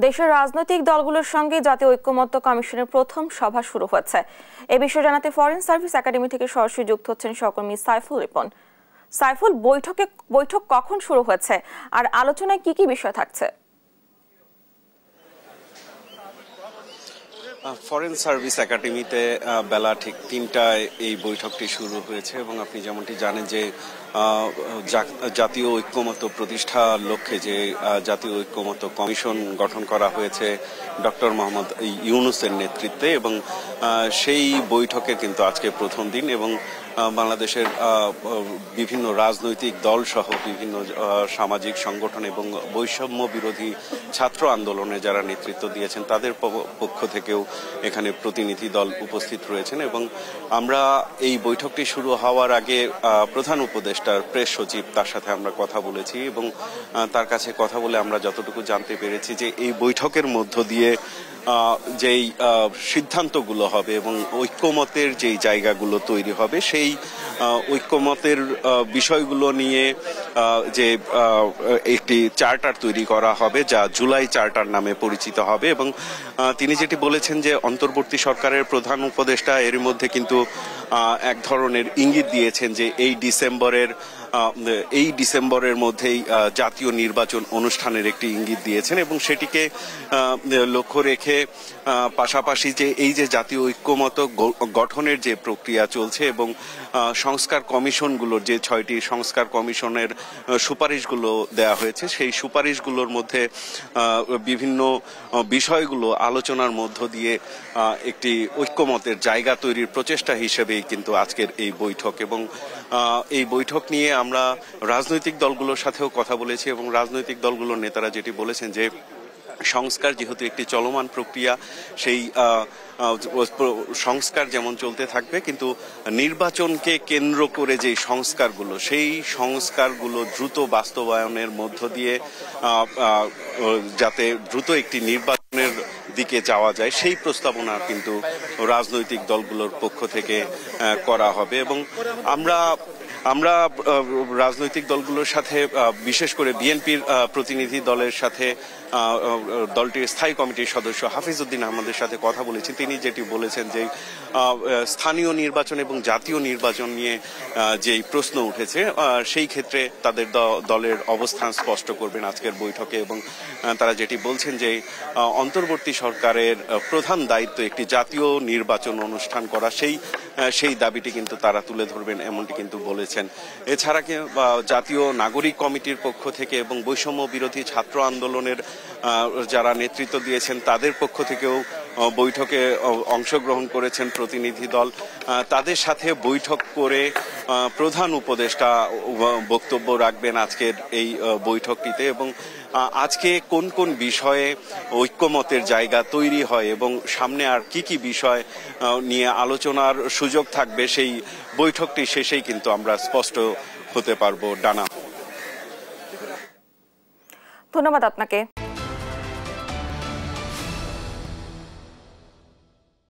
দেশের রাজনৈতিক দলগুলোর সঙ্গে জাতীয় ঐক্যমত্য কমিশনের প্রথম সভা শুরু হয়েছে। এ বিষয়ে জানাতে ফরেন সার্ভিস একাডেমি থেকে সরাসরি যুক্ত হচ্ছেন সহকর্মী সাইফুল রিপন। সাইফুল, বৈঠক কখন শুরু হয়েছে আর আলোচনায় কি কি বিষয় থাকছে? ফরেন সার্ভিস একাডেমিতে বেলা ঠিক ৩টায় এই বৈঠকটি শুরু হয়েছে এবং আপনি যেমনটি জানেন যে জাতীয় ঐক্যমত্য প্রতিষ্ঠার লক্ষ্যে যে জাতীয় ঐক্যমত্য কমিশন গঠন করা হয়েছে ডক্টর মোহাম্মদ ইউনূসের নেতৃত্বে, এবং সেই বৈঠকে কিন্তু আজকে প্রথম দিন এবং বাংলাদেশের বিভিন্ন রাজনৈতিক দল সহ বিভিন্ন সামাজিক সংগঠন এবং বৈষম্য বিরোধী ছাত্র আন্দোলনে যারা নেতৃত্ব দিয়েছেন তাদের পক্ষ থেকেও এখানে প্রতিনিধি দল উপস্থিত রয়েছেন। এবং আমরা এই বৈঠকটি শুরু হওয়ার আগে প্রধান উপদেষ্টার প্রেস সচিব তার সাথে আমরা কথা বলেছি এবং তার কাছে কথা বলে আমরা যতটুকু জানতে পেরেছি যে এই বৈঠকের মধ্য দিয়ে যেই সিদ্ধান্তগুলো হবে এবং ঐক্যমতের যেই জায়গাগুলো তৈরি হবে সেই ঐক্যমতের বিষয়গুলো নিয়ে যে একটি চার্টার তৈরি করা হবে যা জুলাই চার্টার নামে পরিচিত হবে। এবং তিনি যেটি বলেছেন যে অন্তর্বর্তী সরকারের প্রধান উপদেষ্টা এর মধ্যে কিন্তু এক ধরনের ইঙ্গিত দিয়েছেন যে এই ডিসেম্বরের মধ্যেই জাতীয় নির্বাচন অনুষ্ঠানের একটি ইঙ্গিত দিয়েছেন এবং সেটিকে লক্ষ্য রেখে পাশাপাশি যে এই যে জাতীয় ঐক্যমত্য গঠনের যে প্রক্রিয়া চলছে এবং সংস্কার কমিশনগুলোর যে 6টি সংস্কার কমিশনের সুপারিশগুলো দেয়া হয়েছে সেই সুপারিশগুলোর মধ্যে বিভিন্ন বিষয়গুলো আলোচনার মধ্য দিয়ে একটি ঐক্যমতের জায়গা তৈরির প্রচেষ্টা হিসেবেই কিন্তু আজকের এই বৈঠক। এবং এই বৈঠক নিয়ে আমরা রাজনৈতিক দলগুলোর সাথেও কথা বলেছি এবং রাজনৈতিক দলগুলোর নেতারা যেটি বলেছেন যে সংস্কার যেহেতু একটি চলমান প্রক্রিয়া, সেই সংস্কার যেমন চলতে থাকবে কিন্তু নির্বাচনকে কেন্দ্র করে যে সংস্কারগুলো সেই সংস্কারগুলো দ্রুত বাস্তবায়নের মধ্য দিয়ে যাতে দ্রুত একটি নির্বাচনের দিকে যাওয়া যায় সেই প্রস্তাবনা কিন্তু রাজনৈতিক দলগুলোর পক্ষ থেকে করা হবে। এবং আমরা রাজনৈতিক দলগুলোর সাথে বিশেষ করে বিএনপির প্রতিনিধি দলের সাথে দলটির স্থায়ী কমিটির সদস্য হাফিজ উদ্দিন আহমদের সাথে কথা বলেছি। তিনি যেটি বলেছেন যে স্থানীয় নির্বাচন এবং জাতীয় নির্বাচন নিয়ে যেই প্রশ্ন উঠেছে সেই ক্ষেত্রে তাদের দলের অবস্থান স্পষ্ট করবেন আজকের বৈঠকে। এবং তারা যেটি বলছেন যে অন্তর্বর্তী সরকারের প্রধান দায়িত্ব একটি জাতীয় নির্বাচন অনুষ্ঠান করা, সেই দাবিটি কিন্তু তারা তুলে ধরবেন এমনটি কিন্তু বলেছেন। এছাড়া জাতীয় নাগরিক কমিটির পক্ষ থেকে এবং বৈষম্য বিরোধী ছাত্র আন্দোলনের যারা নেতৃত্ব দিয়েছেন তাদের পক্ষ থেকেও বৈঠকে অংশগ্রহণ করেছেন প্রতিনিধি দল। তাদের সাথে বৈঠক করে প্রধান উপদেষ্টা বক্তব্য রাখবেন আজকের এই বৈঠকটিতে এবং আজকে কোন কোন বিষয়ে ঐক্যমতের জায়গা তৈরি হয় এবং সামনে আর কি কি বিষয় নিয়ে আলোচনার সুযোগ থাকবে সেই বৈঠকটি শেষেই কিন্তু আমরা স্পষ্ট হতে পারবো। ডানা, ধন্যবাদ আপনাকে।